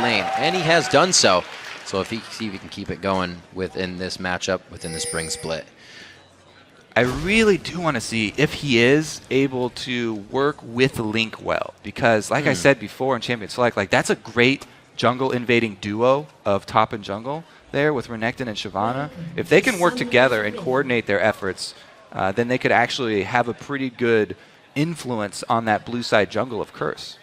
that lane, and he has done so. So if he can keep it going within this matchup, within the spring split. I really do want to see if he is able to work with Link well, because like I said before in Champion Select, like that's a great jungle invading duo of top and jungle there with Renekton and Shyvana. If they can work together and coordinate their efforts, then they could actually have a pretty good influence on that blue side jungle of Curse.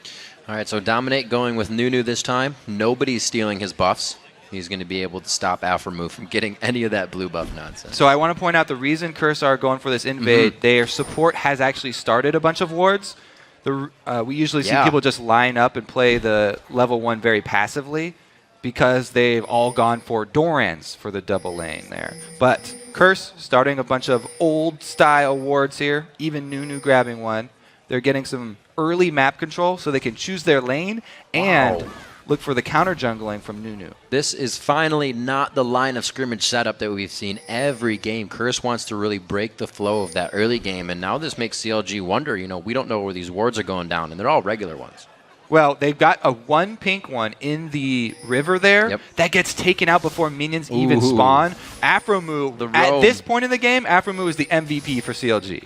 All right, so Dominate going with Nunu this time. Nobody's stealing his buffs. He's going to be able to stop Aphromoo from getting any of that blue buff nonsense. So I want to point out the reason Curse are going for this invade, their support has actually started a bunch of wards. We usually see people just line up and play the level 1 very passively because they've all gone for Dorans for the double lane there. But Curse starting a bunch of old style wards here, even Nunu grabbing one. They're getting some early map control so they can choose their lane and look for the counter jungling from Nunu. This is finally not the line of scrimmage setup that we've seen every game. Curse wants to really break the flow of that early game, and now this makes CLG wonder, you know, we don't know where these wards are going down, and they're all regular ones. Well, they've got a one pink one in the river there that gets taken out before minions even spawn. Aphromoo, at this point in the game, Aphromoo is the MVP for CLG.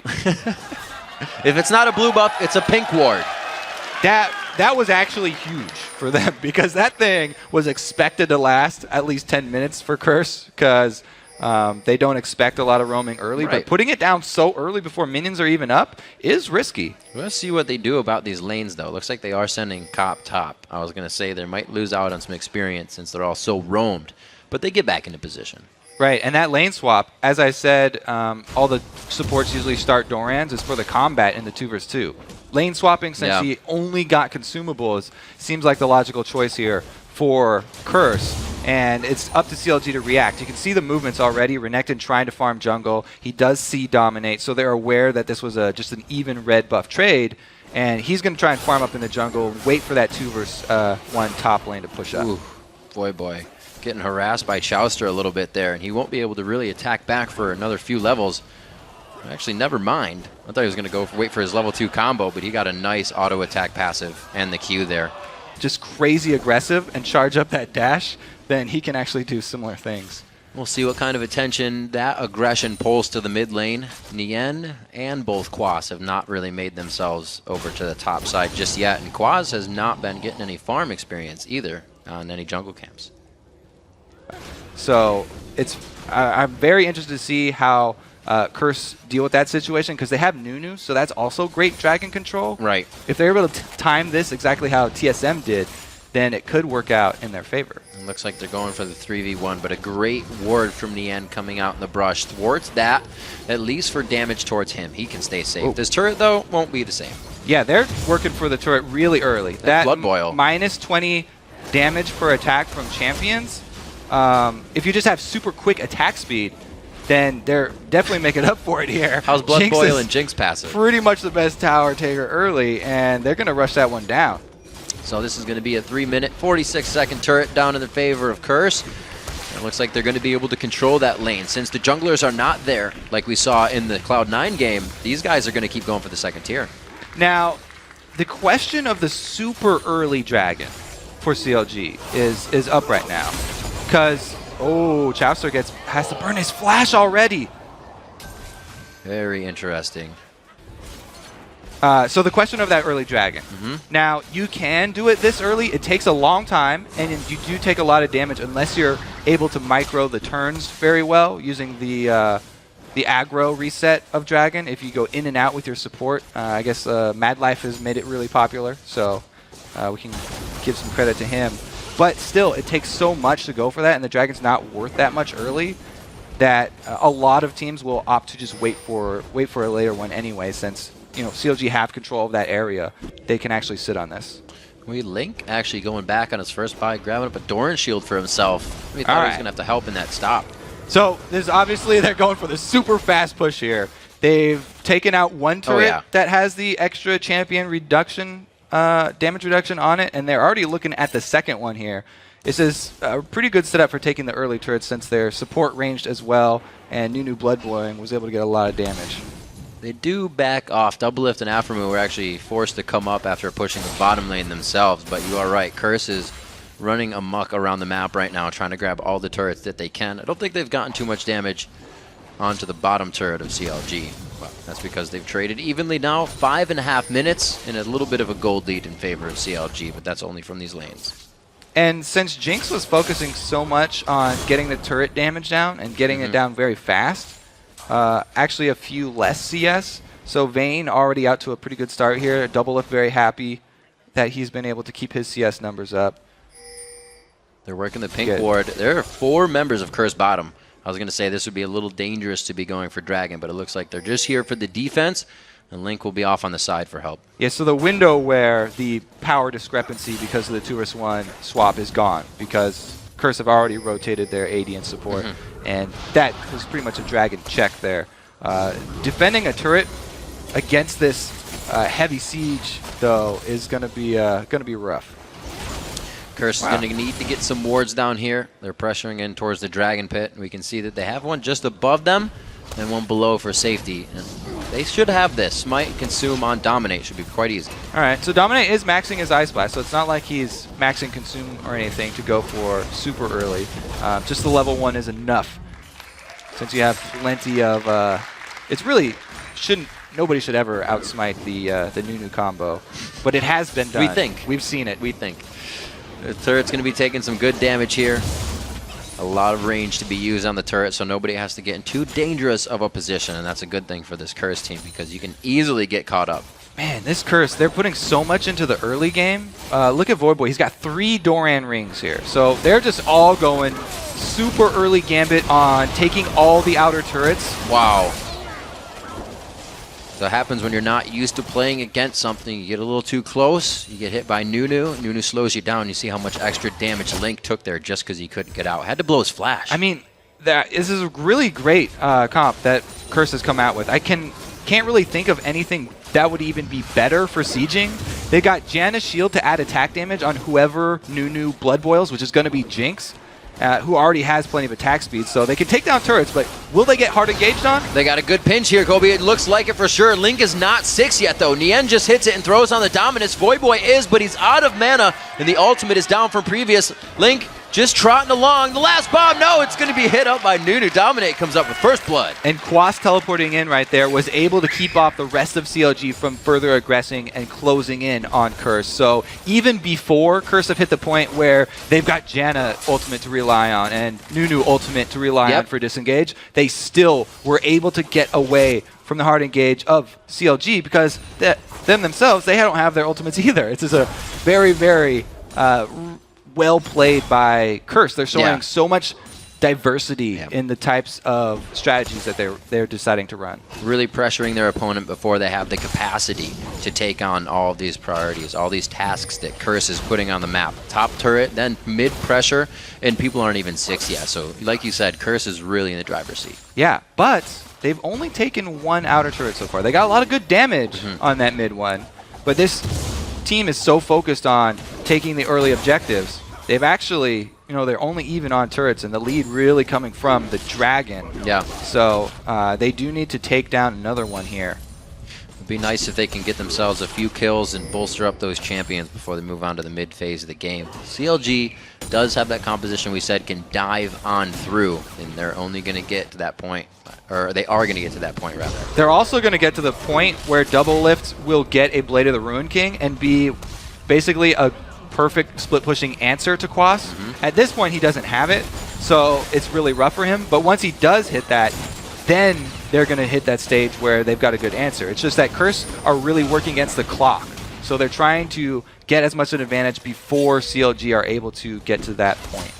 If it's not a blue buff, it's a pink ward. That was actually huge for them because that thing was expected to last at least 10 minutes for Curse because they don't expect a lot of roaming early. But putting it down so early before minions are even up is risky. Let's see what they do about these lanes, though. Looks like they are sending Cop top. I was going to say they might lose out on some experience since they're all so roamed, but they get back into position. Right, and that lane swap, as I said, all the supports usually start Dorans, is for the combat in the 2 vs 2. Lane swapping, since he only got consumables, seems like the logical choice here for Curse, and it's up to CLG to react. You can see the movements already. Renekton trying to farm jungle. He does see Dominate, so they're aware that this was just an even red buff trade, and he's going to try and farm up in the jungle, wait for that 2 vs 1 top lane to push up. Ooh, boy. Getting harassed by Chowster a little bit there, and he won't be able to really attack back for another few levels. Actually, never mind. I thought he was going to wait for his level 2 combo, but he got a nice auto attack passive and the Q there. Just crazy aggressive and charge up that dash, then he can actually do similar things. We'll see what kind of attention that aggression pulls to the mid lane. Nien and both Quas have not really made themselves over to the top side just yet, and Quas has not been getting any farm experience either on any jungle camps. So I'm very interested to see how Curse deal with that situation because they have Nunu, so that's also great dragon control. Right. If they're able to time this exactly how TSM did, then it could work out in their favor. It looks like they're going for the 3v1, but a great ward from Nien coming out in the brush thwarts that, at least for damage towards him. He can stay safe. This turret, though, won't be the same. Yeah, they're working for the turret really early. That Blood Boil. Minus 20 damage per attack from champions. If you just have super quick attack speed, then they're definitely making up for it here. How's Blood Boil and Jinx passive? Pretty much the best tower taker early, and they're going to rush that one down. So this is going to be a 3-minute, 46-second turret down in the favor of Curse. It looks like they're going to be able to control that lane. Since the junglers are not there, like we saw in the Cloud9 game, these guys are going to keep going for the second tier. Now, the question of the super early dragon for CLG is up right now. Because, Chowster has to burn his flash already. Very interesting. So the question of that early dragon. Now, you can do it this early. It takes a long time, and you do take a lot of damage unless you're able to micro the turns very well using the aggro reset of dragon. If you go in and out with your support, I guess Mad Life has made it really popular, so we can give some credit to him. But still, it takes so much to go for that, and the dragon's not worth that much early that a lot of teams will opt to just wait for a later one anyway, since CLG have control of that area. They can actually sit on this. Link actually going back on his first buy, grabbing up a Doran shield for himself. We thought he was going to have to help in that stop. So this obviously they're going for the super fast push here. They've taken out one turret that has the extra champion reduction, damage reduction on it, and they're already looking at the second one here. This is a pretty good setup for taking the early turrets since their support ranged as well, and Nunu Blood Boiling was able to get a lot of damage. They do back off. Doublelift and Aphromoo were actually forced to come up after pushing the bottom lane themselves, but you are right. Curse is running amok around the map right now, trying to grab all the turrets that they can. I don't think they've gotten too much damage onto the bottom turret of CLG. Well, that's because they've traded evenly now, 5.5 minutes, and a little bit of a gold lead in favor of CLG, but that's only from these lanes. And since Jinx was focusing so much on getting the turret damage down and getting it down very fast, actually a few less CS. So Vayne already out to a pretty good start here. Doublelift very happy that he's been able to keep his CS numbers up. They're working the pink ward. There are 4 members of Curse bottom. I was going to say this would be a little dangerous to be going for Dragon, but it looks like they're just here for the defense, and Link will be off on the side for help. Yeah, so the window where the power discrepancy because of the 2-1 swap is gone, because Curse have already rotated their AD and support, and that was pretty much a Dragon check there. Defending a turret against this heavy siege, though, is going to be rough. Curse is going to need to get some wards down here. They're pressuring in towards the Dragon Pit. We can see that they have one just above them and one below for safety. And they should have this. Smite, Consume on Dominate should be quite easy. All right, so Dominate is maxing his Ice Blast, so it's not like he's maxing Consume or anything to go for super early. Just the level 1 is enough. Since you have plenty of... it's really... Nobody should ever outsmite the Nunu combo. But it has been done. We think. We've seen it. We think. The turret's going to be taking some good damage here. A lot of range to be used on the turret, so nobody has to get in too dangerous of a position, and that's a good thing for this Curse team because you can easily get caught up. Man, this Curse, they're putting so much into the early game. Look at Voidboy. He's got 3 Doran rings here. So they're just all going super early gambit on taking all the outer turrets. Wow. So it happens when you're not used to playing against something. You get a little too close, you get hit by Nunu. Nunu slows you down. You see how much extra damage Link took there just because he couldn't get out. Had to blow his flash. I mean, this is a really great comp that Curse has come out with. I can't really think of anything that would even be better for sieging. They got Janna's shield to add attack damage on whoever Nunu blood boils, which is going to be Jinx. Who already has plenty of attack speed, so they can take down turrets, but will they get hard engaged on? They got a good pinch here, Kobe. It looks like it for sure. Link is not 6 yet, though. Nien just hits it and throws on the Dominus. Voidboy is, but he's out of mana, and the ultimate is down from previous. Link just trotting along. The last bomb, no, it's going to be hit up by Nunu. Dominate comes up with first blood. And Quas teleporting in right there was able to keep off the rest of CLG from further aggressing and closing in on Curse. So even before Curse have hit the point where they've got Janna ultimate to rely on and Nunu ultimate to rely on for disengage, they still were able to get away from the hard engage of CLG because them themselves, they don't have their ultimates either. It's just a very, very... well played by Curse. They're showing so much diversity in the types of strategies that they're deciding to run. Really pressuring their opponent before they have the capacity to take on all of these priorities, all these tasks that Curse is putting on the map. Top turret, then mid pressure, and people aren't even 6 yet. So like you said, Curse is really in the driver's seat. Yeah, but they've only taken 1 outer turret so far. They got a lot of good damage on that mid one, but this team is so focused on taking the early objectives. They've actually, they're only even on turrets, and the lead really coming from the Dragon. Yeah. So they do need to take down another one here. It'd be nice if they can get themselves a few kills and bolster up those champions before they move on to the mid phase of the game. CLG does have that composition we said can dive on through, and they're only going to get to that point, or they are going to get to that point, rather. They're also going to get to the point where Doublelift will get a Blade of the Ruin King and be basically a perfect split pushing answer to Quas. At this point, he doesn't have it, so it's really rough for him. But once he does hit that, then they're going to hit that stage where they've got a good answer. It's just that Curse are really working against the clock. So they're trying to get as much of an advantage before CLG are able to get to that point.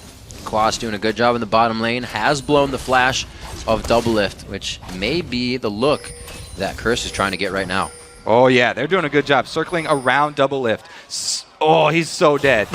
Quas doing a good job in the bottom lane, has blown the flash of Doublelift, which may be the look that Curse is trying to get right now. Oh yeah, they're doing a good job circling around Doublelift. Oh, he's so dead.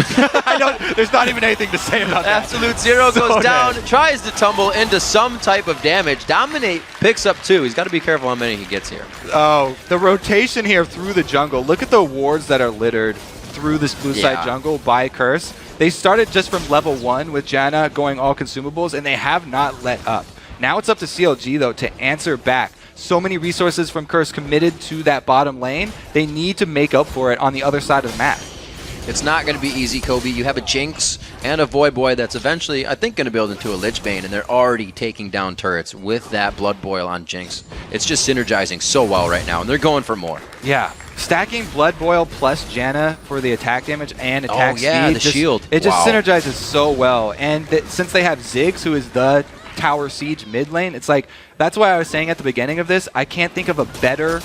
There's not even anything to say about that. Absolute Zero goes down, tries to tumble into some type of damage. Dominate picks up 2. He's got to be careful how many he gets here. Oh, the rotation here through the jungle. Look at the wards that are littered through this blue side jungle by Curse. They started just from level 1 with Janna going all consumables, and they have not let up. Now it's up to CLG, though, to answer back. So many resources from Curse committed to that bottom lane. They need to make up for it on the other side of the map. It's not going to be easy, Kobe. You have a Jinx and a Void Boy that's eventually, I think, going to build into a Lich Bane, and they're already taking down turrets with that Blood Boil on Jinx. It's just synergizing so well right now, and they're going for more. Yeah. Stacking Blood Boil plus Janna for the attack damage and attack speed. The shield. It just synergizes so well. And since they have Ziggs, who is the tower siege mid lane, it's like, that's why I was saying at the beginning of this, I can't think of a better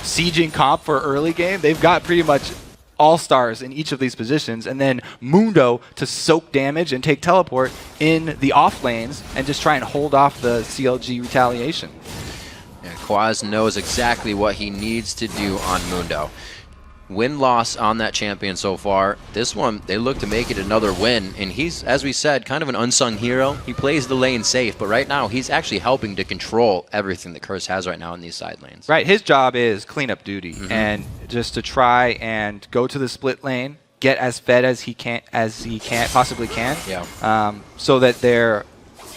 sieging comp for early game. They've got pretty much all-stars in each of these positions, and then Mundo to soak damage and take teleport in the off lanes and just try and hold off the CLG retaliation. Yeah, Quaz knows exactly what he needs to do on Mundo. Win-loss on that champion so far. This one, they look to make it another win, and he's, as we said, kind of an unsung hero. He plays the lane safe, but right now he's actually helping to control everything that Curse has right now in these side lanes. Right, his job is cleanup duty, and just to try and go to the split lane, get as fed as he possibly can, so that their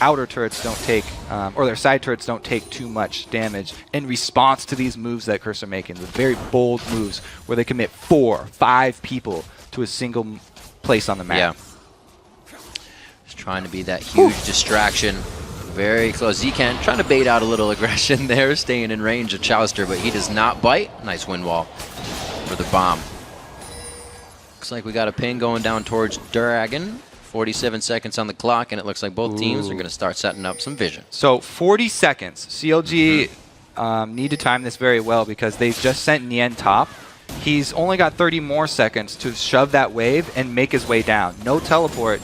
outer turrets don't take, or their side turrets don't take too much damage in response to these moves that Curse are making. The very bold moves where they commit 4, 5 people to a single place on the map. Yeah. Just trying to be that huge distraction. Very close. Zekan trying to bait out a little aggression there, staying in range of Chouster, but he does not bite. Nice wind wall for the bomb. Looks like we got a ping going down towards Dragon. 47 seconds on the clock, and it looks like both teams are going to start setting up some vision. So 40 seconds. CLG need to time this very well because they've just sent Nien top. He's only got 30 more seconds to shove that wave and make his way down. No teleport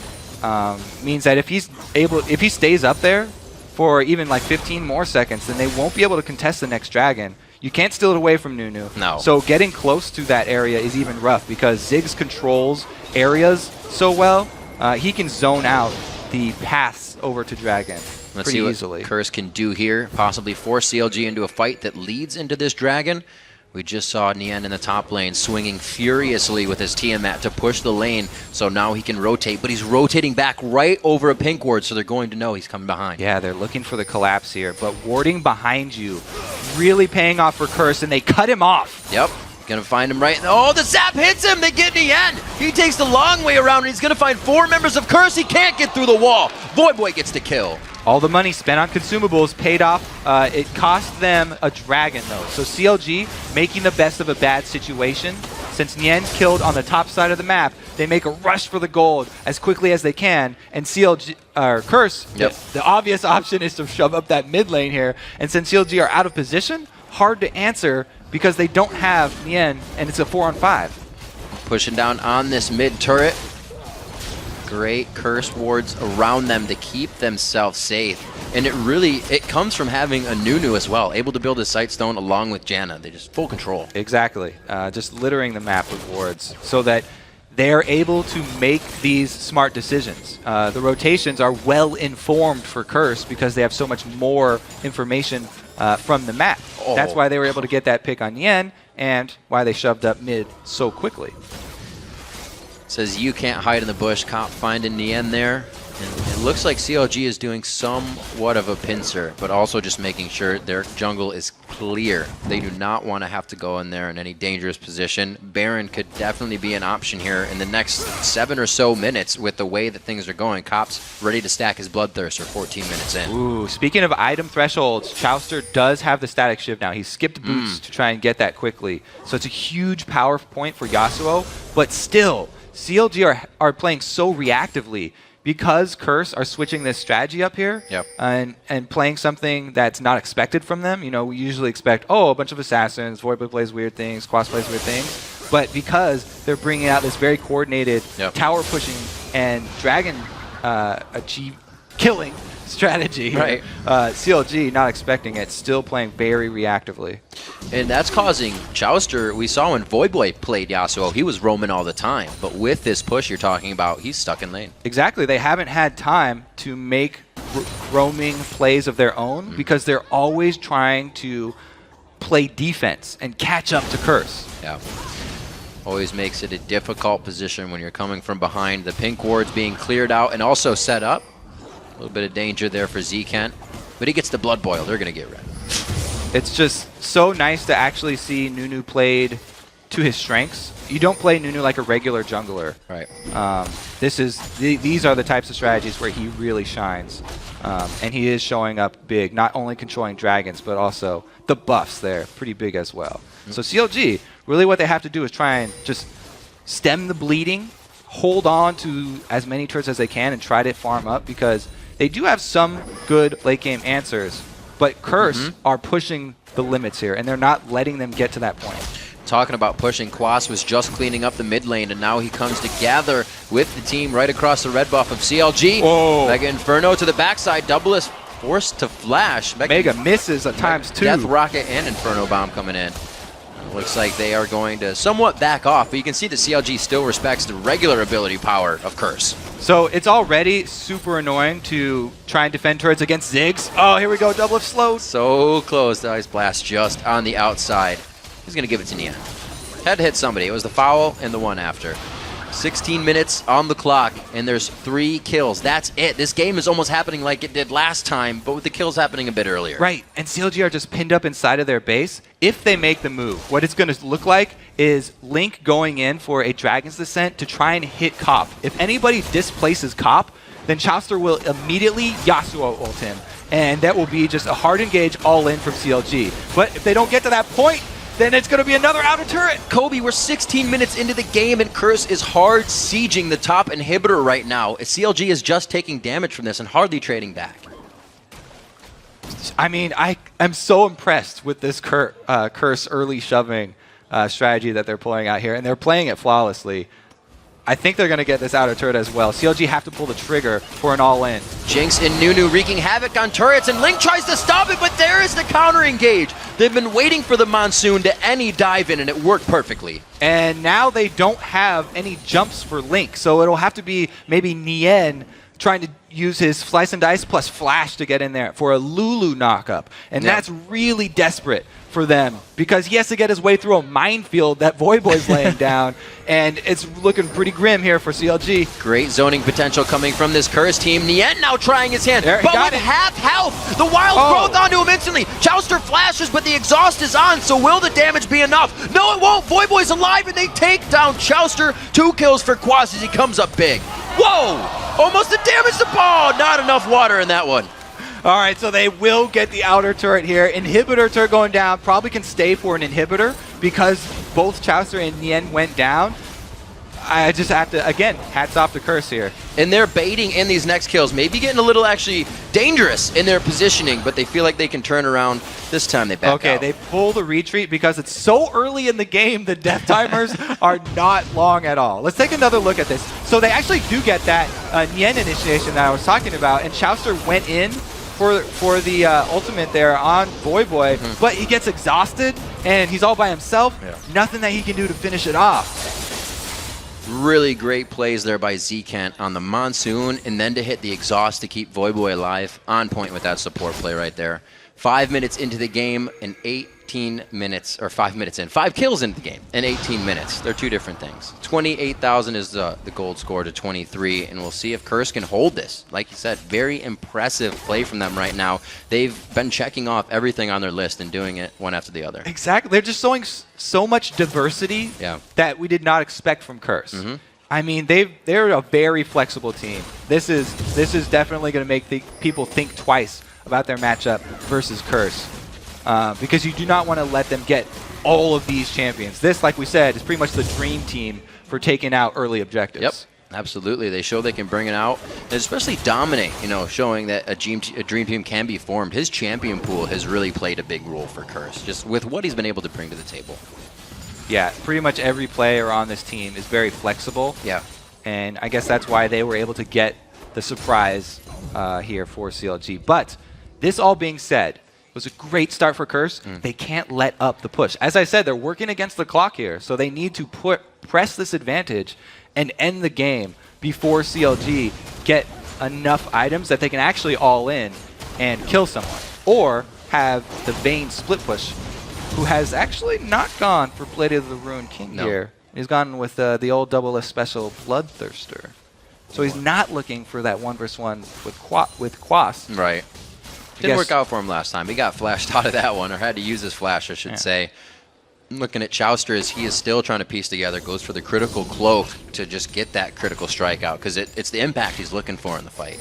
means that if he stays up there for even like 15 more seconds, then they won't be able to contest the next dragon. You can't steal it away from Nunu. No. So getting close to that area is even rough because Ziggs controls areas so well. He can zone out the paths over to Dragon Let's see what Curse can do here. Possibly force CLG into a fight that leads into this Dragon. We just saw Nien in the top lane swinging furiously with his Tiamat to push the lane, so now he can rotate, but he's rotating back right over a pink ward, so they're going to know he's coming behind. Yeah, they're looking for the collapse here, but warding behind you really paying off for Curse, and they cut him off. Yep. Gonna find him right. Oh, the zap hits him. They get Nien. He takes the long way around, and he's gonna find 4 members of Curse. He can't get through the wall. Void Boy gets the kill. All the money spent on consumables paid off. It cost them a dragon, though. So CLG making the best of a bad situation. Since Nien's killed on the top side of the map, they make a rush for the gold as quickly as they can. And CLG, Curse, the obvious option is to shove up that mid lane here. And since CLG are out of position, hard to answer because they don't have Nien, and it's a 4-on-5. Pushing down on this mid turret. Great Curse wards around them to keep themselves safe. And it comes from having a Nunu as well, able to build a Sightstone along with Janna. They just full control. Exactly. Just littering the map with wards so that they're able to make these smart decisions. The rotations are well informed for Curse because they have so much more information from the map. That's why they were able to get that pick on Nien and why they shoved up mid so quickly. Says you can't hide in the bush. Cop finding Nien there. And it looks like CLG is doing somewhat of a pincer, but also just making sure their jungle is clear. They do not want to have to go in there in any dangerous position. Baron could definitely be an option here in the next 7 or so minutes with the way that things are going. Cop's ready to stack his Bloodthirster 14 minutes in. Ooh, speaking of item thresholds, Chouster does have the static shiv now. He skipped boots to try and get that quickly. So it's a huge power point for Yasuo, but still, CLG are playing so reactively because Curse are switching this strategy up here and playing something that's not expected from them. You know, we usually expect, a bunch of assassins, Voidboy plays weird things, Quas plays weird things. But because they're bringing out this very coordinated tower pushing and dragon killing strategy, CLG not expecting it, still playing very reactively. And that's causing Chouster, we saw when Voidboy played Yasuo, he was roaming all the time. But with this push you're talking about, he's stuck in lane. Exactly. They haven't had time to make roaming plays of their own because they're always trying to play defense and catch up to Curse. Yeah. Always makes it a difficult position when you're coming from behind. The pink ward's being cleared out and also set up. A little bit of danger there for Zekent, but he gets the Blood Boil. They're going to get red. It's just so nice to actually see Nunu played to to his strengths. You don't play Nunu like a regular jungler. Right. These are the types of strategies where he really shines. And he is showing up big, not only controlling dragons, but also the buffs there, pretty big as well. So CLG, really what they have to do is try and just stem the bleeding, hold on to as many turrets as they can, and try to farm up, because they do have some good late game answers, but Curse are pushing the limits here, and they're not letting them get to that point. Talking about pushing, Quas was just cleaning up the mid lane, and now he comes together with the team right across the red buff of CLG. Whoa. Mega Inferno to the backside. Double is forced to flash. Mega misses at times too. Death Rocket and Inferno Bomb coming in. Looks like they are going to somewhat back off, but you can see that CLG still respects the regular ability power of Curse. So it's already super annoying to try and defend turrets against Ziggs. Oh, here we go, double of slow. So close, the Ice Blast just on the outside. He's going to give it to Nian. Had to hit somebody. It was the foul and the one after. 16 minutes on the clock, and there's 3 kills. That's it. This game is almost happening like it did last time, but with the kills happening a bit earlier. Right, and CLG are just pinned up inside of their base. If they make the move, what it's going to look like is Link going in for a Dragon's Descent to try and hit Cop. If anybody displaces Cop, then Chauster will immediately Yasuo ult him, and that will be just a hard engage all in from CLG. But if they don't get to that point, then it's going to be another outer turret. Kobe, we're 16 minutes into the game, and Curse is hard sieging the top inhibitor right now. CLG is just taking damage from this and hardly trading back. I mean, I'm so impressed with this Curse early shoving strategy that they're pulling out here, and they're playing it flawlessly. I think they're going to get this outer turret as well. CLG have to pull the trigger for an all-in. Jinx and Nunu wreaking havoc on turrets, and Link tries to stop it, but there is the counter engage. They've been waiting for the Monsoon to any dive in, and it worked perfectly. And now they don't have any jumps for Link, so it'll have to be maybe Nian trying to use his Slice and Dice plus Flash to get in there for a Lulu knockup. And that's really desperate for them, because he has to get his way through a minefield that Voyboy's laying down, and it's looking pretty grim here for CLG. Great zoning potential coming from this Curse team. Nien now trying his hand, but with half health. The wild growth onto him instantly. Chauster flashes, but the exhaust is on, so will the damage be enough? No, it won't. Voyboy's alive, and they take down Chauster. 2 kills for Quas as he comes up big. Whoa! Almost a damage to ball. Not enough water in that one. All right, so they will get the outer turret here. Inhibitor turret going down. Probably can stay for an inhibitor because both Chaucer and Nien went down. I just have to, again, hats off to Curse here. And they're baiting in these next kills, maybe getting a little actually dangerous in their positioning, but they feel like they can turn around. This time they back out. They pull the retreat because it's so early in the game, the death timers are not long at all. Let's take another look at this. So they actually do get that Nien initiation that I was talking about, and Chaucer went in for the ultimate there on Voyboy, but he gets exhausted, and he's all by himself. Nothing that he can do to finish it off. Really great plays there by Z-Kent on the Monsoon, and then to hit the exhaust to keep Voyboy alive. On point with that support play right there. 5 minutes into the game and 18 minutes, or 5 minutes in. 5 kills into the game in 18 minutes. They're 2 different things. 28,000 is the gold score to 23, and we'll see if Curse can hold this. Like you said, very impressive play from them right now. They've been checking off everything on their list and doing it one after the other. Exactly. They're just showing so much diversity that we did not expect from Curse. I mean, they're a very flexible team. This is definitely going to make people think twice about their matchup versus Curse, because you do not want to let them get all of these champions. This, like we said, is pretty much the dream team for taking out early objectives. Yep, absolutely. They show they can bring it out, and especially dominate, showing that a dream team can be formed. His champion pool has really played a big role for Curse, just with what he's been able to bring to the table. Yeah, pretty much every player on this team is very flexible. Yeah. And I guess that's why they were able to get the surprise here for CLG. But this all being said, it was a great start for Curse. They can't let up the push. As I said, they're working against the clock here, so they need to press this advantage and end the game before CLG get enough items that they can actually all in and kill someone. Or have the Vayne split push, who has actually not gone for Blade of the Ruined King here. He's gone with the old double special Bloodthirster. So he's not looking for that 1v1 with Quas. Right. Didn't work out for him last time. He got flashed out of that one, or had to use his flash, I should say. Looking at Chowster as he is still trying to piece together, goes for the critical cloak to just get that critical strike out, because it's the impact he's looking for in the fight.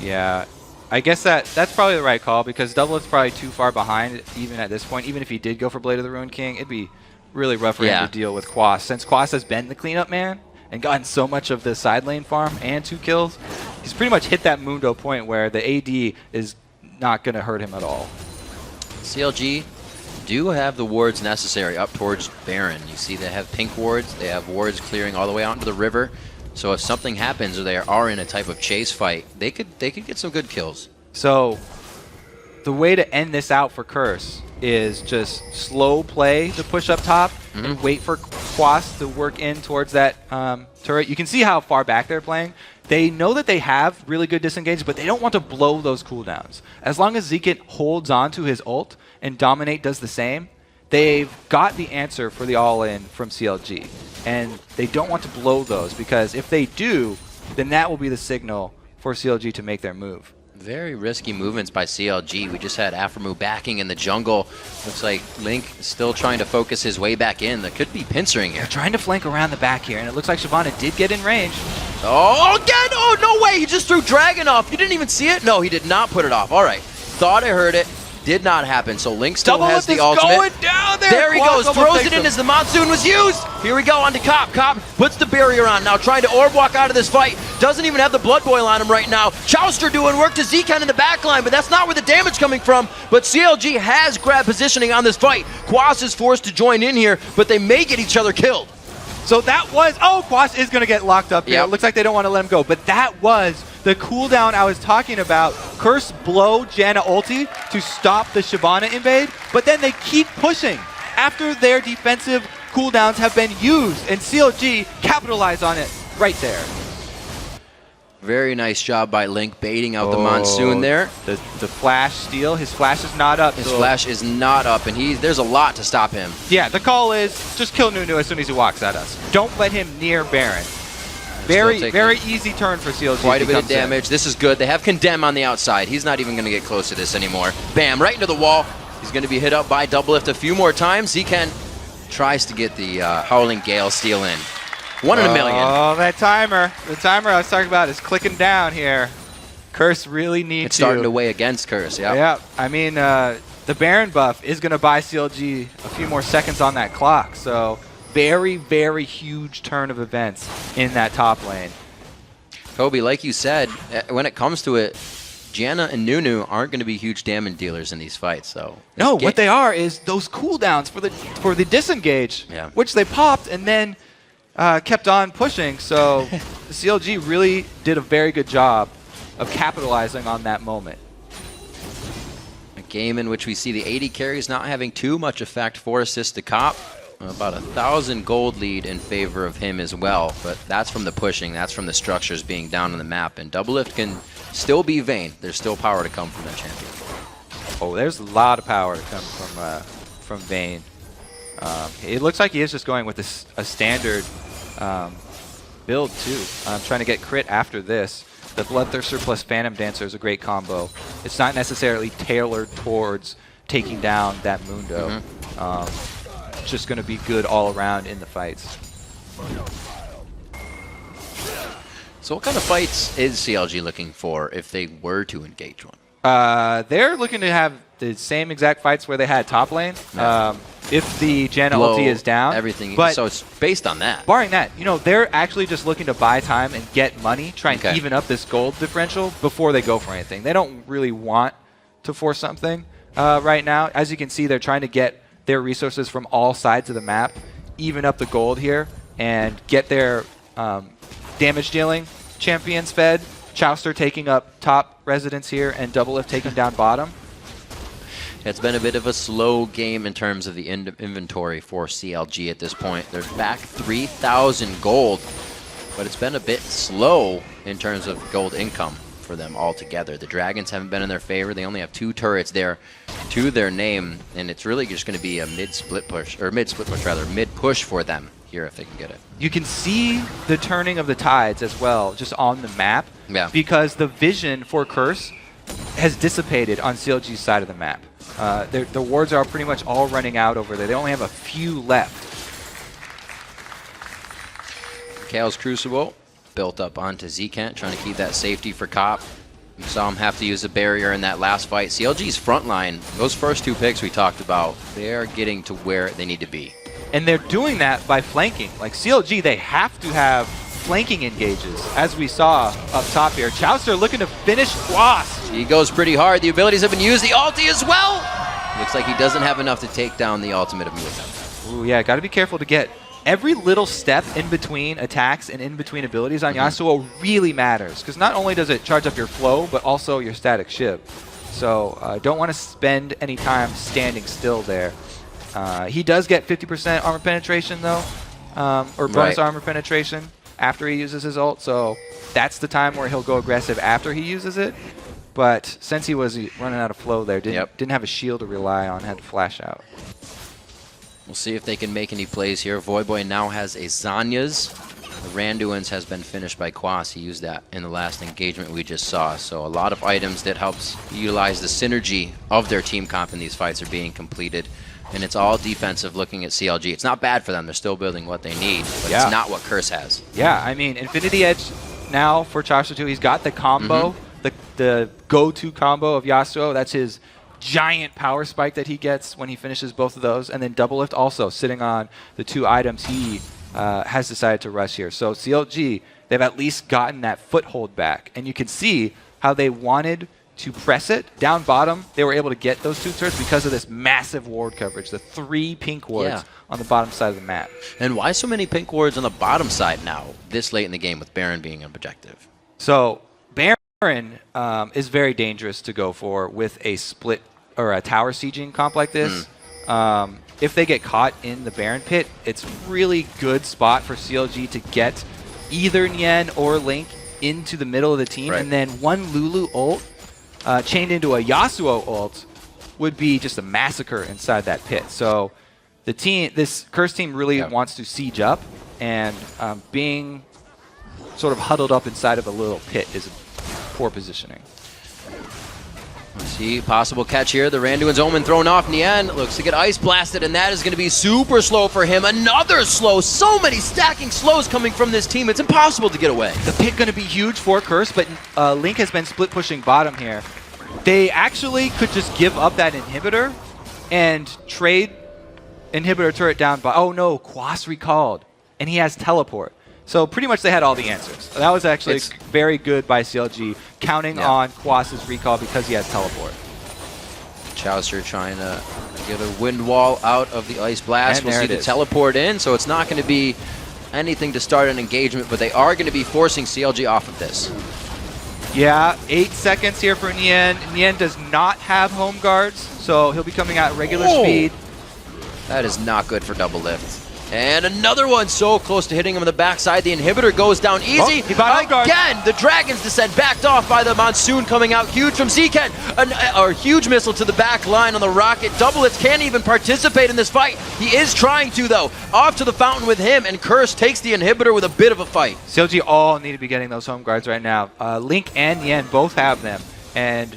Yeah, I guess that's probably the right call, because Doublelift's probably too far behind even at this point. Even if he did go for Blade of the Ruined King, it'd be really rough for him to deal with Quas. Since Quas has been the cleanup man and gotten so much of the side lane farm and 2 kills, he's pretty much hit that Mundo point where the AD is not going to hurt him at all. CLG do have the wards necessary up towards Baron. You see they have pink wards, they have wards clearing all the way out into the river. So if something happens or they are in a type of chase fight, they could get some good kills. So the way to end this out for Curse is just slow play the push up top and wait for Quas to work in towards that turret. You can see how far back they're playing. They know that they have really good disengage, but they don't want to blow those cooldowns. As long as Zekit holds on to his ult and Dominate does the same, they've got the answer for the all-in from CLG. And they don't want to blow those, because if they do, then that will be the signal for CLG to make their move. Very risky movements by CLG. We just had Aphromoo backing in the jungle. Looks like Link is still trying to focus his way back in. That could be pincering here. They're trying to flank around the back here, and it looks like Shyvana did get in range. Oh, again! Oh, no way! He just threw Dragon off. You didn't even see it? No, he did not put it off. All right. Thought I heard it. Did not happen. So Link still has the ultimate. Going down there. There he goes. Throws it in as the Monsoon was used. Here we go on to Cop. Cop puts the barrier on. Now trying to orb walk out of this fight. Doesn't even have the Blood Boil on him right now. Chowster doing work to Zekan in the back line, but that's not where the damage coming from. But CLG has grabbed positioning on this fight. Quas is forced to join in here, but they may get each other killed. So that was, oh, Quas is going to get locked up here. Yep. It looks like they don't want to let him go. But that was the cooldown I was talking about. Curse blow Janna ulti to stop the Shyvana invade, but then they keep pushing after their defensive cooldowns have been used, and CLG capitalize on it right there. Very nice job by Link baiting out the Monsoon there. The flash steal, his flash is not up. His flash is not up, and there's a lot to stop him. Yeah, the call is just kill Nunu as soon as he walks at us. Don't let him near Baron. Very easy turn for CLG. Quite a bit of damage. This is good. They have Condemn on the outside. He's not even going to get close to this anymore. Bam, right into the wall. He's going to be hit up by Doublelift a few more times. Zekan tries to get the Howling Gale steal in. 1 in a million. Oh, that timer. The timer I was talking about is clicking down here. Curse really needs It's starting to weigh against Curse, yeah. Yeah, I mean, the Baron buff is going to buy CLG a few more seconds on that clock, so very, very huge turn of events in that top lane. Kobe, like you said, when it comes to it, Janna and Nunu aren't going to be huge damage dealers in these fights. So no, what they are is those cooldowns for the disengage, which they popped and then kept on pushing. So the CLG really did a very good job of capitalizing on that moment. A game in which we see the AD carries not having too much effect. 4 assists to Cop. About 1,000 gold lead in favor of him as well, but that's from the pushing, that's from the structures being down on the map, and Doublelift can still be Vayne. There's still power to come from that champion. Oh, there's a lot of power to come from Vayne. It looks like he is just going with a standard build too. Trying to get crit after this. The Bloodthirster plus Phantom Dancer is a great combo. It's not necessarily tailored towards taking down that Mundo. Just going to be good all around in the fights. So what kind of fights is CLG looking for if they were to engage one? They're looking to have the same exact fights where they had top lane. If the Janna ulti is down. Everything. But so it's based on that. Barring that, you know, they're actually just looking to buy time and get money, try and even up this gold differential before they go for anything. They don't really want to force something right now. As you can see, they're trying to get their resources from all sides of the map, even up the gold here, and get their damage dealing champions fed. Chowster taking up top residence here, and Doublelift taking down bottom. It's been a bit of a slow game in terms of the inventory for CLG at this point. They're back 3,000 gold, but it's been a bit slow in terms of gold income for them altogether. The Dragons haven't been in their favor. They only have 2 turrets there to their name, and it's really just going to be a mid-split push, or mid-push for them here if they can get it. You can see the turning of the tides as well, just on the map, because the vision for Curse has dissipated on CLG's side of the map. The wards are pretty much all running out over there. They only have a few left. Kale's Crucible built up onto Zkent, trying to keep that safety for Cop. You saw him have to use a barrier in that last fight. CLG's front line, those first 2 picks we talked about, they are getting to where they need to be. And they're doing that by flanking. Like CLG, they have to have flanking engages, as we saw up top here. Chauster looking to finish Quas. He goes pretty hard. The abilities have been used. The ulti as well. Looks like he doesn't have enough to take down the ultimate of Muta. Ooh, yeah, got to be careful to get every little step in between attacks and in between abilities on Yasuo really matters, because not only does it charge up your flow, but also your static shiv. So don't want to spend any time standing still there. He does get 50% armor penetration though, or bonus armor penetration after he uses his ult, so that's the time where he'll go aggressive after he uses it. But since he was running out of flow there, didn't have a shield to rely on, had to flash out. We'll see if they can make any plays here. Voyboy now has a Zanya's. The Randuin's has been finished by Quas. He used that in the last engagement we just saw. So a lot of items that helps utilize the synergy of their team comp in these fights are being completed. And it's all defensive looking at CLG. It's not bad for them. They're still building what they need, but it's not what Curse has. Yeah, I mean, Infinity Edge now for Chaucer 2. He's got the combo, the go-to combo of Yasuo. That's his giant power spike that he gets when he finishes both of those. And then Double Lift also sitting on the 2 items he has decided to rush here. So CLG, they've at least gotten that foothold back. And you can see how they wanted to press it. Down bottom, they were able to get those 2 turrets because of this massive ward coverage, the 3 pink wards on the bottom side of the map. And why so many pink wards on the bottom side now, this late in the game with Baron being an objective? So Baron is very dangerous to go for with a split or a tower sieging comp like this. If they get caught in the Baron pit, it's really good spot for CLG to get either Nien or Link into the middle of the team, and then one Lulu ult chained into a Yasuo ult would be just a massacre inside that pit. So the team, this Curse team really wants to siege up, and being sort of huddled up inside of a little pit is poor positioning. Let's see, possible catch here. The Randuin's Omen thrown off. Nien looks to get ice blasted, and that is going to be super slow for him. Another slow. So many stacking slows coming from this team. It's impossible to get away. The pit going to be huge for Curse, but Link has been split pushing bottom here. They actually could just give up that inhibitor and trade inhibitor turret down. Oh no, Quas recalled, and he has teleport. So pretty much they had all the answers. That was actually very good by CLG, counting on Quas's recall because he has teleport. Chaucer trying to get a wind wall out of the ice blast. We'll see the teleport in, so it's not going to be anything to start an engagement, but they are going to be forcing CLG off of this. Yeah, 8 seconds here for Nien. Nien does not have home guards, so he'll be coming out at regular speed. That is not good for Double Lift. And another one so close to hitting him on the backside. The inhibitor goes down easy. Again, the Dragon's Descent backed off by the Monsoon coming out huge from Zkent. A huge missile to the back line on the rocket. Double Lift can't even participate in this fight. He is trying to, though. Off to the fountain with him, and Curse takes the inhibitor with a bit of a fight. CLG all need to be getting those home guards right now. Link and Nien both have them. And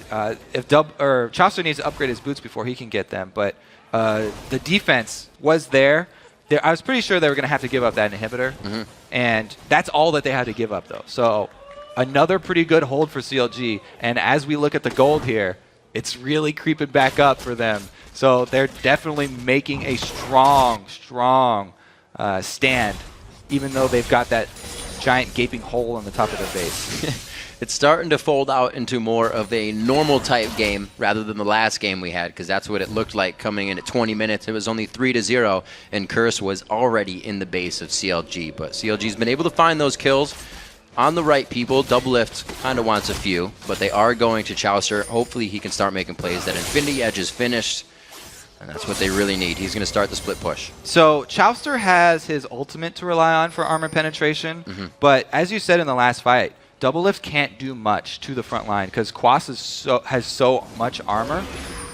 if Chaucer needs to upgrade his boots before he can get them. But the defense was there. I was pretty sure they were going to have to give up that inhibitor, and that's all that they had to give up, though. So another pretty good hold for CLG, and as we look at the gold here, it's really creeping back up for them. So they're definitely making a strong stand, even though they've got that giant gaping hole on the top of their base. It's starting to fold out into more of a normal type game rather than the last game we had, because that's what it looked like coming in at 20 minutes. It was only 3-0, and Curse was already in the base of CLG. But CLG's been able to find those kills on the right people. Double Lift kind of wants a few, but they are going to Chaucer. Hopefully he can start making plays. That Infinity Edge is finished, and that's what they really need. He's going to start the split push. So Chaucer has his ultimate to rely on for armor penetration, but as you said in the last fight, Double Lift can't do much to the front line because Quas has so much armor.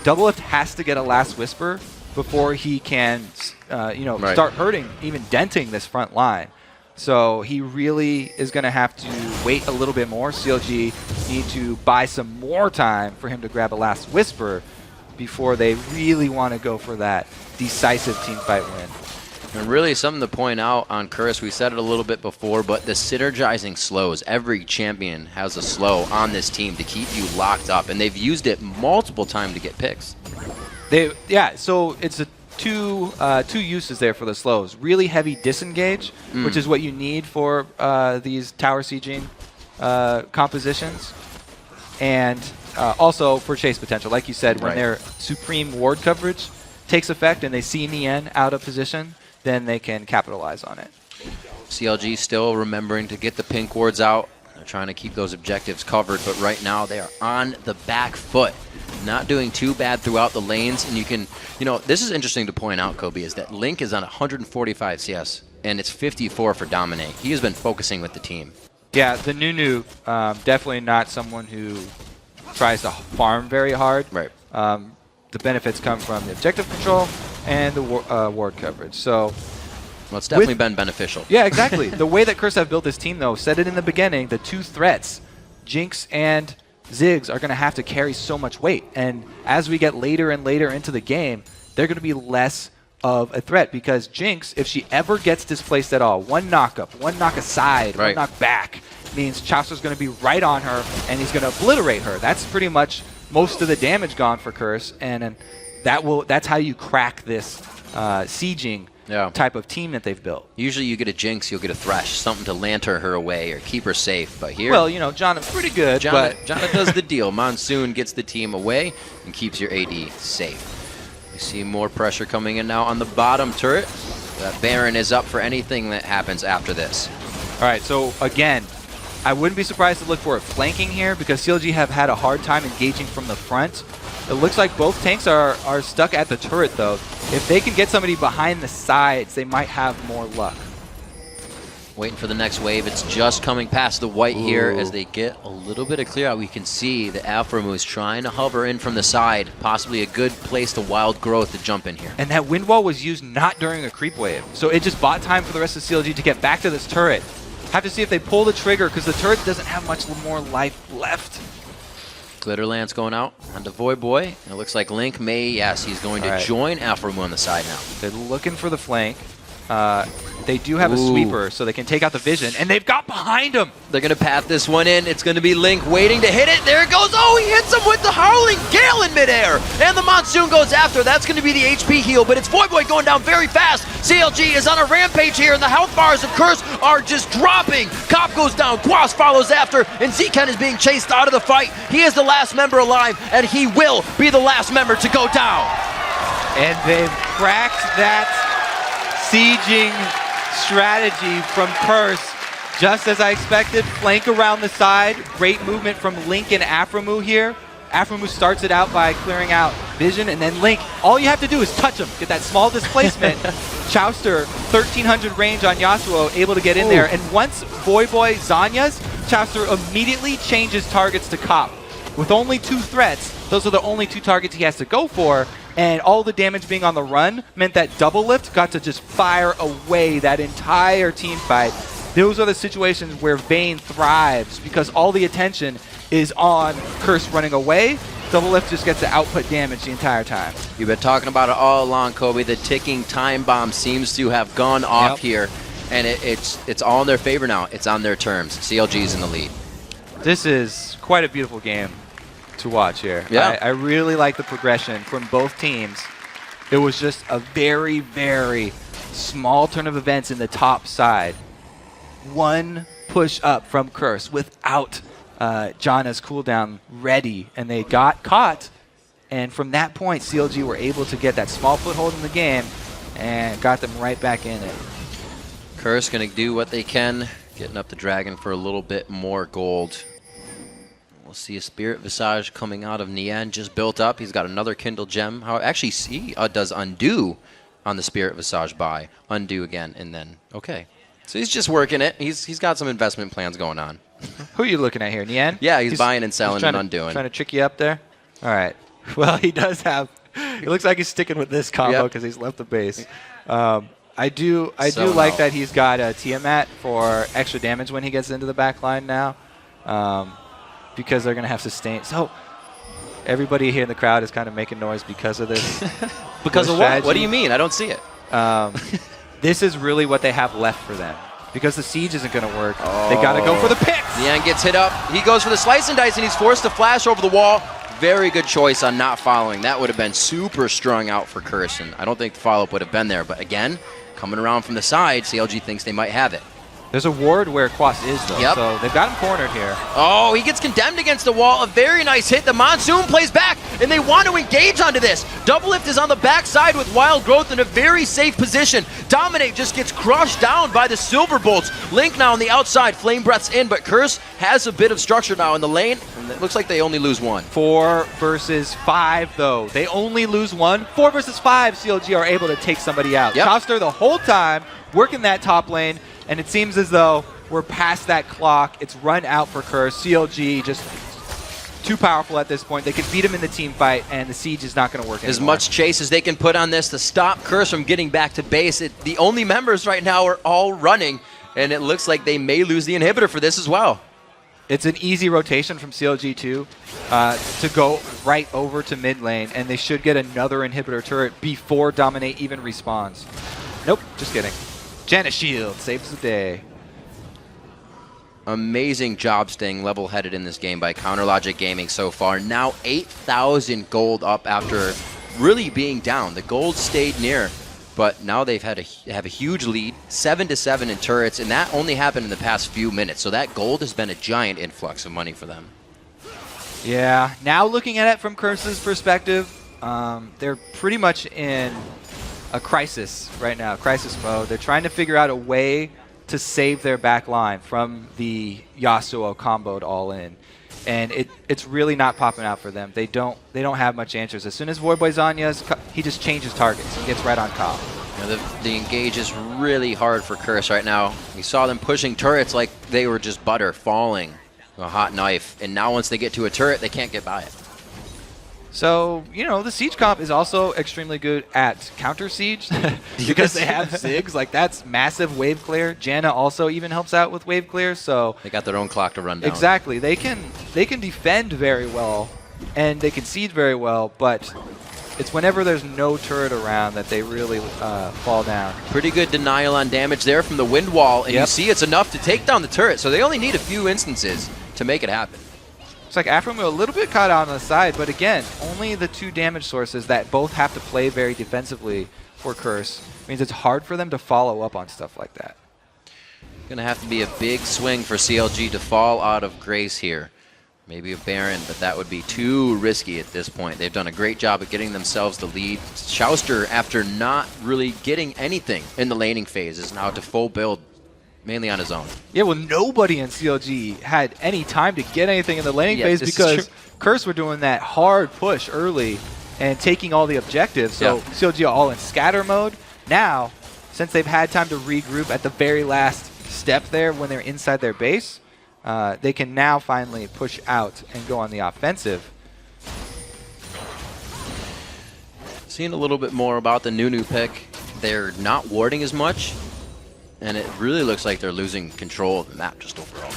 Double Lift has to get a Last Whisper before he can, start hurting, even denting this front line. So he really is going to have to wait a little bit more. CLG need to buy some more time for him to grab a Last Whisper. before they really want to go for that decisive team fight win. And really something to point out on Curse, we said it a little bit before, but the synergizing slows. Every champion has a slow on this team to keep you locked up, and they've used it multiple times to get picks. Yeah, so it's two uses there for the slows. Really heavy disengage, which is what you need for these tower sieging compositions, and also for chase potential. Like you said, when their supreme ward coverage takes effect and they see Nien out of position, then they can capitalize on it. CLG still remembering to get the pink wards out. They're trying to keep those objectives covered, but right now they are on the back foot. Not doing too bad throughout the lanes, and you can, this is interesting to point out, Kobe, is that Link is on 145 CS, and it's 54 for Dominate. He has been focusing with the team. Yeah, the Nunu, definitely not someone who tries to farm very hard. Right. The benefits come from the objective control and the ward coverage. So, well, it's definitely been beneficial. Yeah, exactly. The way that Curse have built this team, though, said it in the beginning, the two threats, Jinx and Ziggs, are going to have to carry so much weight. And as we get later and later into the game, they're going to be less of a threat, because Jinx, if she ever gets displaced at all, one knock up, one knock aside, one knock back, means Chaucer's going to be right on her, and he's going to obliterate her. That's pretty much most of the damage gone for Curse, and that's how you crack this sieging type of team that they've built. Usually you get a Jinx, you'll get a Thresh, something to lantern her away or keep her safe. But here, well, Janna's pretty good. Janna does the deal. Monsoon gets the team away and keeps your AD safe. We see more pressure coming in now on the bottom turret. That Baron is up for anything that happens after this. All right, so again, I wouldn't be surprised to look for a flanking here, because CLG have had a hard time engaging from the front. It looks like both tanks are stuck at the turret, though. If they can get somebody behind the sides, they might have more luck. Waiting for the next wave. It's just coming past the white here as they get a little bit of clear out. We can see the Alpha Moose trying to hover in from the side. Possibly a good place to Wild Growth to jump in here. And that wind wall was used not during a creep wave. So it just bought time for the rest of CLG to get back to this turret. Have to see if they pull the trigger, because the turret doesn't have much more life left. Glitterlance going out onto Void Boy. It looks like Link may, yes, he's going to join Alpha Moon on the side now. They're looking for the flank. They do have a sweeper, so they can take out the vision, and they've got behind him. They're going to path this one in. It's going to be Link waiting to hit it. There it goes. Oh, he hits him with the Howling Gale in midair. And the Monsoon goes after. That's going to be the HP heal, but it's Void Boy going down very fast. CLG is on a rampage here, and the health bars of Curse are just dropping. Cop goes down. Quas follows after, and Zken is being chased out of the fight. He is the last member alive, and he will be the last member to go down. And they've cracked that sieging strategy from Curse, just as I expected. Flank around the side. Great movement from Link and Aphromoo here. Aphromoo starts it out by clearing out vision, and then Link, all you have to do is touch him, get that small displacement. Chauster, 1300 range on Yasuo, able to get in there. And once Void Boy Zanya's, Chauster immediately changes targets to Cop. With only two threats, those are the only two targets he has to go for. And all the damage being on the run meant that Double Lift got to just fire away that entire team fight. Those are the situations where Vayne thrives, because all the attention is on Curse running away. Double Lift just gets to output damage the entire time. You've been talking about it all along, Kobe. The ticking time bomb seems to have gone off here, and it's all in their favor now. It's on their terms. CLG's in the lead. This is quite a beautiful game to watch here. Yeah. I really like the progression from both teams. It was just a very, very small turn of events in the top side. One push up from Curse without Janna's cooldown ready, and they got caught. And from that point, CLG were able to get that small foothold in the game and got them right back in it. Curse going to do what they can, getting up the Dragon for a little bit more gold. We'll see a Spirit Visage coming out of Nien, just built up. He's got another Kindle Gem. Actually, he does undo on the Spirit Visage buy. Undo again, and then, okay. So he's just working it. He's got some investment plans going on. Who are you looking at here, Nien? Yeah, he's buying and selling and undoing. Trying to trick you up there? All right. Well, he does have... It looks like he's sticking with this combo because he's left the base. I do like that he's got a Tiamat for extra damage when he gets into the back line now. Because they're going to have sustain. So Everybody here in the crowd is kind of making noise because of this. Because of strategy. what? What do you mean? I don't see it. This is really what they have left for them. Because the siege isn't going to work. They got to go for the picks. Niang gets hit up. He goes for the slice and dice, and he's forced to flash over the wall. Very good choice on not following. That would have been super strung out for Curse, and I don't think the follow-up would have been there. But again, coming around from the side, CLG thinks they might have it. There's a ward where Quas is, though, Yep. so they've got him cornered here. Oh, he gets condemned against the wall. A very nice hit. The Monsoon plays back, and they want to engage onto this. Doublelift is on the backside with Wild Growth in a very safe position. Dominate just gets crushed down by the Silver Bolts. Link now on the outside. Flame Breath's in, but Curse has a bit of structure now in the lane, and it looks like they only lose one. 4 versus 5, though. They only lose one. 4 versus 5, CLG are able to take somebody out. Yep. Chauster the whole time working that top lane, and it seems as though we're past that clock. It's run out for Curse. CLG just too powerful at this point. They can beat him in the team fight, and the siege is not going to work anymore. As much chase as they can put on this to stop Curse from getting back to base. The only members right now are all running, and it looks like they may lose the inhibitor for this as well. It's an easy rotation from CLG2 to go right over to mid lane, and they should get another inhibitor turret before Dominate even respawns. Nope, just kidding. Janus Shield saves the day. Amazing job staying level-headed in this game by CounterLogic Gaming so far. Now 8,000 gold up after really being down. The gold stayed near, but now they've have a huge lead, 7-7 in turrets, and that only happened in the past few minutes. So that gold has been a giant influx of money for them. Yeah, now looking at it from Curse's perspective, they're pretty much in a crisis right now, crisis mode. They're trying to figure out a way to save their back line from the Yasuo comboed all in. And it's really not popping out for them. They don't have much answers. As soon as Voidboy's on you, he just changes targets and gets right on top. You know, the engage is really hard for Curse right now. We saw them pushing turrets like they were just butter, falling a hot knife. And now once they get to a turret, they can't get by it. So, you know, the Siege comp is also extremely good at counter Siege because they have Ziggs. Like, that's massive wave clear. Janna also even helps out with wave clear, so... They got their own clock to run down. Exactly. They can defend very well, and they can siege very well, but it's whenever there's no turret around that they really fall down. Pretty good denial on damage there from the wind wall, and Yep. you see it's enough to take down the turret, so they only need a few instances to make it happen. Looks like Afromu a little bit caught out on the side, but again, only the 2 damage sources that both have to play very defensively for Curse means it's hard for them to follow up on stuff like that. Gonna have to be a big swing for CLG to fall out of grace here. Maybe a Baron, but that would be too risky at this point. They've done a great job of getting themselves the lead. Chauster, after not really getting anything in the laning phase, is now to full build, mainly on his own. Yeah, well, nobody in CLG had any time to get anything in the laning phase this is because true. Curse were doing that hard push early and taking all the objectives. So Yeah. CLG are all in scatter mode. Now, since they've had time to regroup at the very last step there when they're inside their base, they can now finally push out and go on the offensive. Seeing a little bit more about the Nunu pick. They're not warding as much, and it really looks like they're losing control of the map just overall.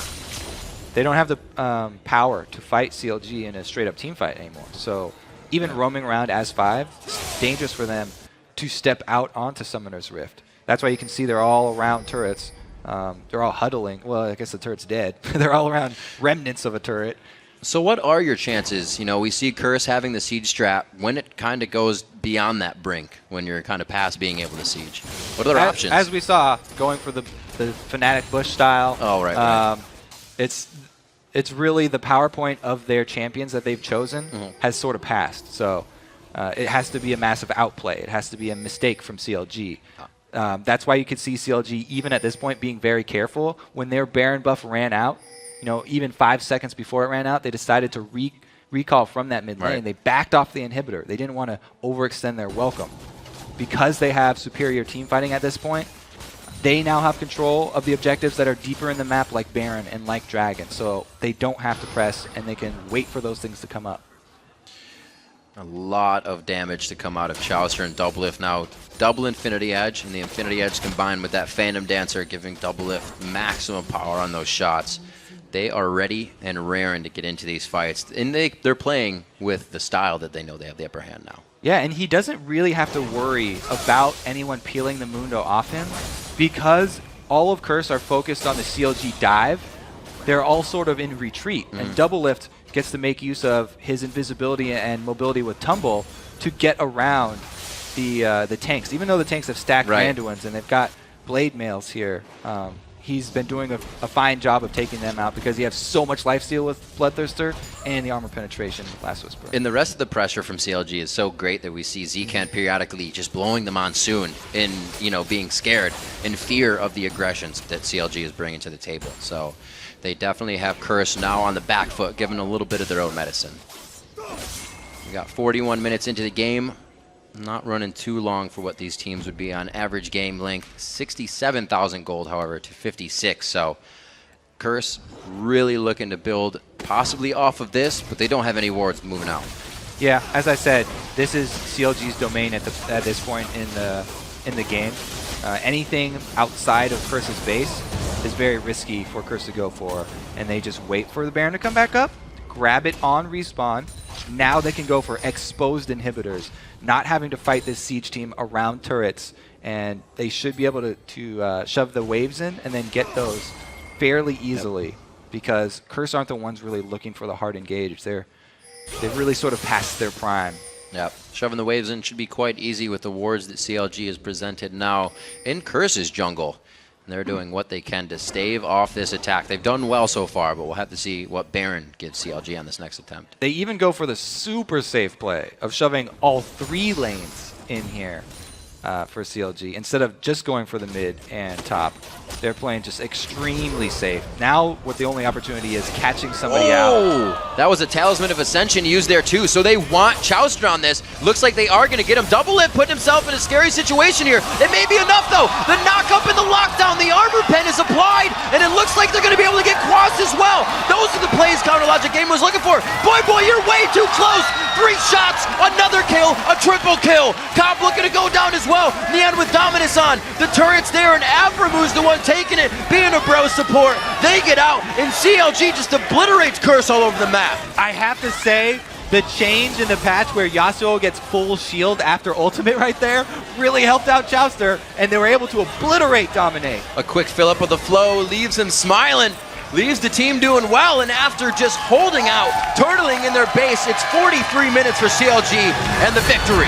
They don't have the power to fight CLG in a straight-up team fight anymore. So even roaming around as 5, it's dangerous for them to step out onto Summoner's Rift. That's why you can see they're all around turrets. They're all huddling. Well, I guess the turret's dead. They're all around remnants of a turret. So what are your chances? You know, we see Curse having the siege strap when it kind of goes beyond that brink, when you're kind of past being able to siege. What are their options? As we saw, going for the Fnatic Bush style. Oh, right. It's really the PowerPoint of their champions that they've chosen has sort of passed. So it has to be a massive outplay. It has to be a mistake from CLG. That's why you could see CLG, even at this point, being very careful. When their Baron buff ran out, you know, even 5 seconds before it ran out, they decided to recall from that mid lane. Right. They backed off the inhibitor. They didn't want to overextend their welcome. Because they have superior team fighting at this point, they now have control of the objectives that are deeper in the map, like Baron and like Dragon. So they don't have to press, and they can wait for those things to come up. A lot of damage to come out of Chaucer and Doublelift now. Double Infinity Edge, and the Infinity Edge combined with that Phantom Dancer giving Doublelift maximum power on those shots. They are ready and raring to get into these fights. And they're playing with the style that they know they have the upper hand now. Yeah, and he doesn't really have to worry about anyone peeling the Mundo off him because all of Curse are focused on the CLG dive. They're all sort of in retreat, and Double Lift gets to make use of his invisibility and mobility with Tumble to get around the tanks. Even though the tanks have stacked Randuins and they've got Blade Mails here, he's been doing a fine job of taking them out because he has so much lifesteal with Bloodthirster and the armor penetration with Last Whisper. And the rest of the pressure from CLG is so great that we see Zcant periodically just blowing the Monsoon in, being scared in fear of the aggressions that CLG is bringing to the table. So they definitely have Curse now on the back foot, giving a little bit of their own medicine. We got 41 minutes into the game. Not running too long for what these teams would be on average game length. 67,000 gold, however, to 56. So Curse really looking to build possibly off of this, but they don't have any wards moving out. Yeah, as I said, this is CLG's domain at this point in the game. Anything outside of Curse's base is very risky for Curse to go for, and they just wait for the Baron to come back up, grab it on respawn. Now they can go for exposed inhibitors, not having to fight this siege team around turrets, and they should be able to shove the waves in and then get those fairly easily because Curse aren't the ones really looking for the hard engage. They've really sort of passed their prime. Yep, shoving the waves in should be quite easy with the wards that CLG has presented now in Curse's jungle. And they're doing what they can to stave off this attack. They've done well so far, but we'll have to see what Baron gives CLG on this next attempt. They even go for the super safe play of shoving all 3 lanes in here for CLG instead of just going for the mid and top. They're playing just extremely safe. Now what the only opportunity is catching somebody out. That was a Talisman of Ascension used there too, so they want Chowster on this. Looks like they are going to get him. Double Lift putting himself in a scary situation here. It may be enough though. The knock up in the lockdown, the armor pen is applied, and it looks like they're going to be able to get Quas as well. Those are the plays Counter Logic Game was looking for. Boy, you're way too close. 3 shots, another kill, a triple kill. Cobb looking to go down as well. Neon with Dominus on. The turret's there, and Avramu's the one taking it, being a bro support. They get out, and CLG just obliterates Curse all over the map. I have to say, the change in the patch where Yasuo gets full shield after ultimate right there really helped out Chowster, and they were able to obliterate Dominate. A quick fill up of the flow leaves him smiling. Leaves the team doing well, and after just holding out, turtling in their base, it's 43 minutes for CLG and the victory.